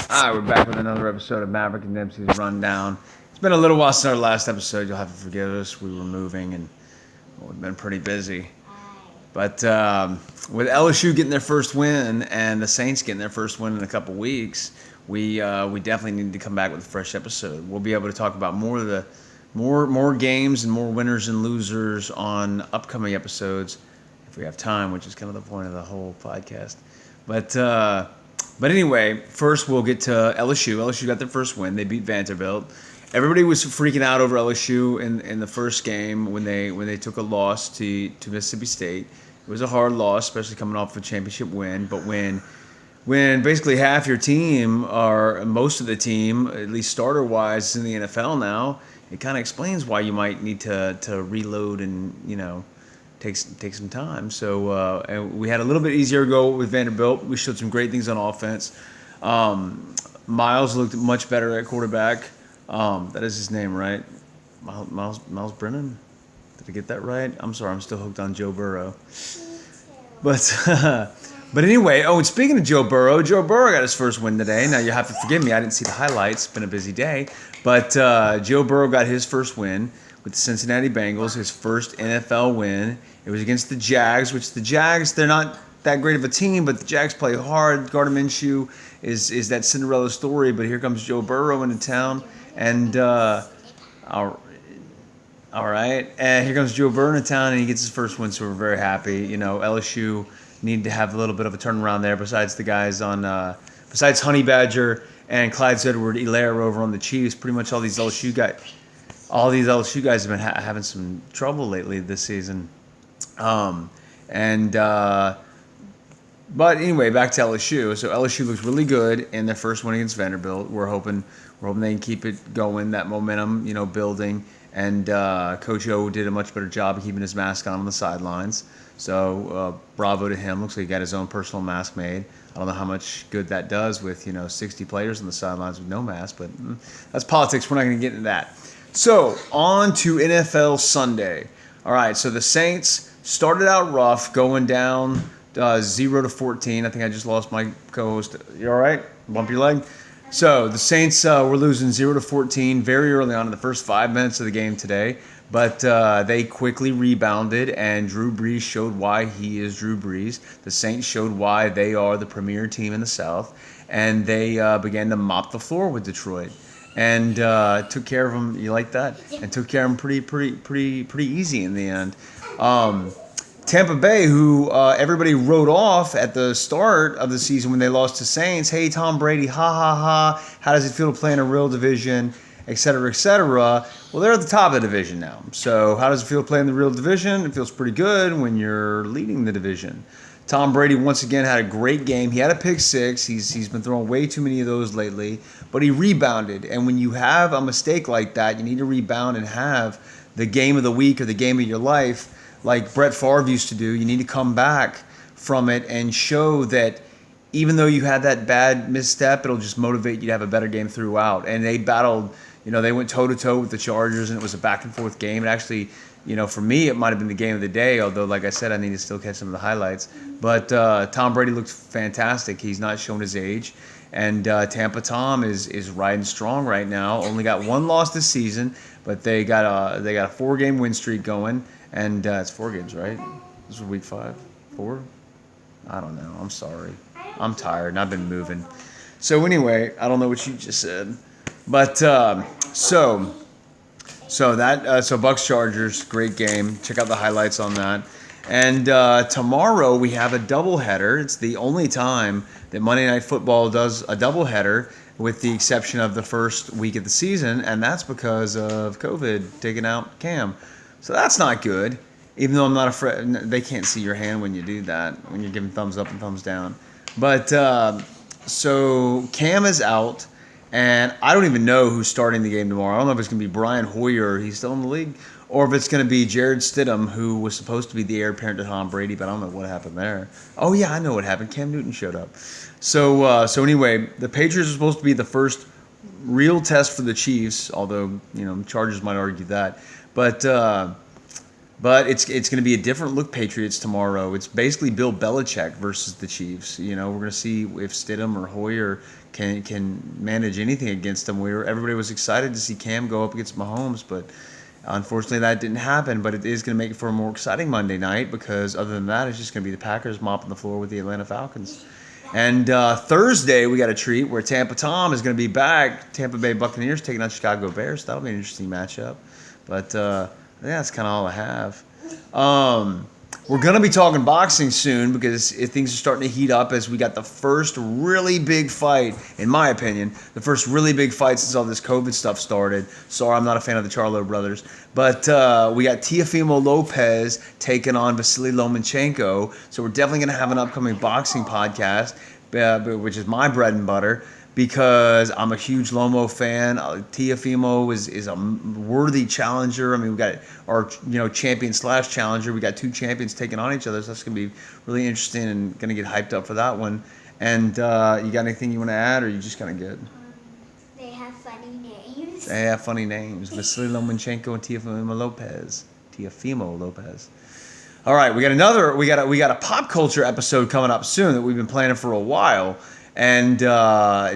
All right, we're back with another episode of Maverick and Dempsey's Rundown. It's been a little while since our last episode. You'll have to forgive us. We were moving and we've been pretty busy. But with LSU getting their first win and the Saints getting their first win in a couple weeks, we definitely need to come back with a fresh episode. We'll be able to talk about more of the more games and more winners and losers on upcoming episodes if we have time, which is kind of the point of the whole podcast. But anyway, first we'll get to LSU. LSU got their first win. They beat Vanderbilt. Everybody was freaking out over LSU in the first game when they took a loss to Mississippi State. It was a hard loss, especially coming off a championship win. But when basically half your team or most of the team, at least starter wise, is in the NFL now, it kind of explains why you might need to reload and take some time. So and we had a little bit easier go with Vanderbilt. We showed some great things on offense. Miles looked much better at quarterback. That is his name, right? Miles Brennan. Did I get that right? I'm sorry, I'm still hooked on Joe Burrow. But but anyway, and speaking of Joe Burrow got his first win today. Now you have to forgive me, I didn't see the highlights. It's been a busy day. But Joe Burrow got his first win with the Cincinnati Bengals, his first NFL win. It was against the Jags, which the Jags, they're not that great of a team, but the Jags play hard. Gardner Minshew is that Cinderella story, but here comes Joe Burrow into town. And all right, and here comes Joe Burrow into town, and he gets his first win, so we're very happy. LSU need to have a little bit of a turnaround there besides the guys besides Honey Badger and Clyde Edward-Helaire over on the Chiefs. Pretty much all these LSU guys have been having some trouble lately this season. But anyway, back to LSU. So LSU looks really good in their first win against Vanderbilt. We're hoping they can keep it going, that momentum, building. And Coach O did a much better job of keeping his mask on the sidelines. So bravo to him. Looks like he got his own personal mask made. I don't know how much good that does with 60 players on the sidelines with no mask, but that's politics. We're not going to get into that. So on to NFL Sunday. All right. So the Saints started out rough, going down 0-14. I think I just lost my co-host. You all right? Bump your leg. So the Saints were losing 0-14 very early on in the first 5 minutes of the game today, but they quickly rebounded, and Drew Brees showed why he is Drew Brees. The Saints showed why they are the premier team in the South, and they began to mop the floor with Detroit, and took care of them. You like that? And took care of them pretty easy in the end. Tampa Bay, who everybody wrote off at the start of the season when they lost to Saints. Hey, Tom Brady, ha, ha, ha. How does it feel to play in a real division, et cetera, et cetera? Well, they're at the top of the division now. So how does it feel to play in the real division? It feels pretty good when you're leading the division. Tom Brady, once again, had a great game. He had a pick six. He's been throwing way too many of those lately. But he rebounded. And when you have a mistake like that, you need to rebound and have the game of the week or the game of your life like Brett Favre used to do. You need to come back from it and show that even though you had that bad misstep, it'll just motivate you to have a better game throughout. And they battled, they went toe-to-toe with the Chargers, and it was a back-and-forth game. It actually, for me, it might have been the game of the day, although, like I said, I need to still catch some of the highlights. But Tom Brady looked fantastic. He's not showing his age. And Tampa Tom is riding strong right now. Only got one loss this season, but they got a 4-game win streak going. And it's 4 games, right? This is week 5? 4? I don't know. I'm sorry. I'm tired and I've been moving. So anyway, I don't know what you just said. But so Bucs Chargers, great game. Check out the highlights on that. And tomorrow we have a doubleheader. It's the only time that Monday Night Football does a doubleheader, with the exception of the first week of the season, and that's because of COVID taking out Cam. So that's not good, even though I'm not afraid. They can't see your hand when you do that, when you're giving thumbs up and thumbs down. But so Cam is out, and I don't even know who's starting the game tomorrow. I don't know if it's going to be Brian Hoyer, he's still in the league, or if it's going to be Jared Stidham, who was supposed to be the heir apparent to Tom Brady, but I don't know what happened there. Oh, yeah, I know what happened. Cam Newton showed up. So anyway, the Patriots are supposed to be the first real test for the Chiefs, although, Chargers might argue that. But But it's going to be a different look Patriots tomorrow. It's basically Bill Belichick versus the Chiefs. We're going to see if Stidham or Hoyer can manage anything against them. Everybody was excited to see Cam go up against Mahomes, but unfortunately that didn't happen. But it is going to make it for a more exciting Monday night because other than that, it's just going to be the Packers mopping the floor with the Atlanta Falcons. And Thursday we got a treat where Tampa Tom is going to be back. Tampa Bay Buccaneers taking on Chicago Bears. That'll be an interesting matchup. But yeah, that's kind of all I have. We're going to be talking boxing soon because things are starting to heat up as we got the first really big fight, in my opinion, the first really big fight since all this COVID stuff started. Sorry, I'm not a fan of the Charlo brothers. But we got Teofimo Lopez taking on Vasily Lomachenko. So we're definitely going to have an upcoming boxing podcast, which is my bread and butter, because I'm a huge Lomo fan. Teofimo is a worthy challenger. I mean, we got our champion / challenger. We got two champions taking on each other, so that's gonna be really interesting and gonna get hyped up for that one. And you got anything you want to add, or you just kind of good? They have funny names. They have funny names: Vasily Lomachenko and Teofimo Lopez. All right, we got a pop culture episode coming up soon that we've been planning for a while. And we were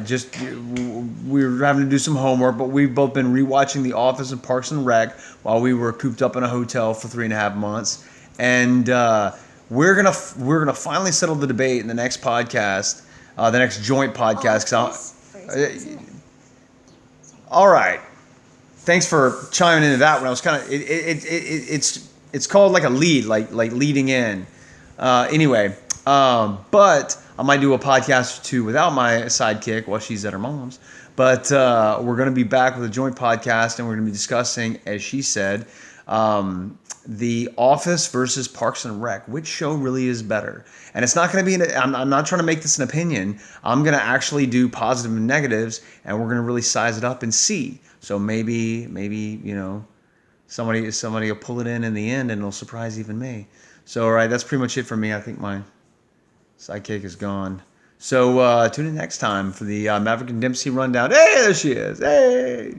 having to do some homework, but we've both been rewatching The Office and Parks and Rec while we were cooped up in a hotel for 3.5 months. And we're gonna finally settle the debate in the next podcast, the next joint podcast. All right, thanks for chiming into that one. I was kind of it's called like a lead, like leading in. Anyway, but I might do a podcast or two without my sidekick while she's at her mom's. But we're going to be back with a joint podcast, and we're going to be discussing, as she said, The Office versus Parks and Rec. Which show really is better? And it's not going to be, I'm not trying to make this an opinion. I'm going to actually do positive and negatives, and we're going to really size it up and see. So maybe somebody will pull it in the end, and it'll surprise even me. So, all right, that's pretty much it for me. I think my sidekick is gone. So tune in next time for the Maverick and Dempsey rundown. Hey, there she is. Hey.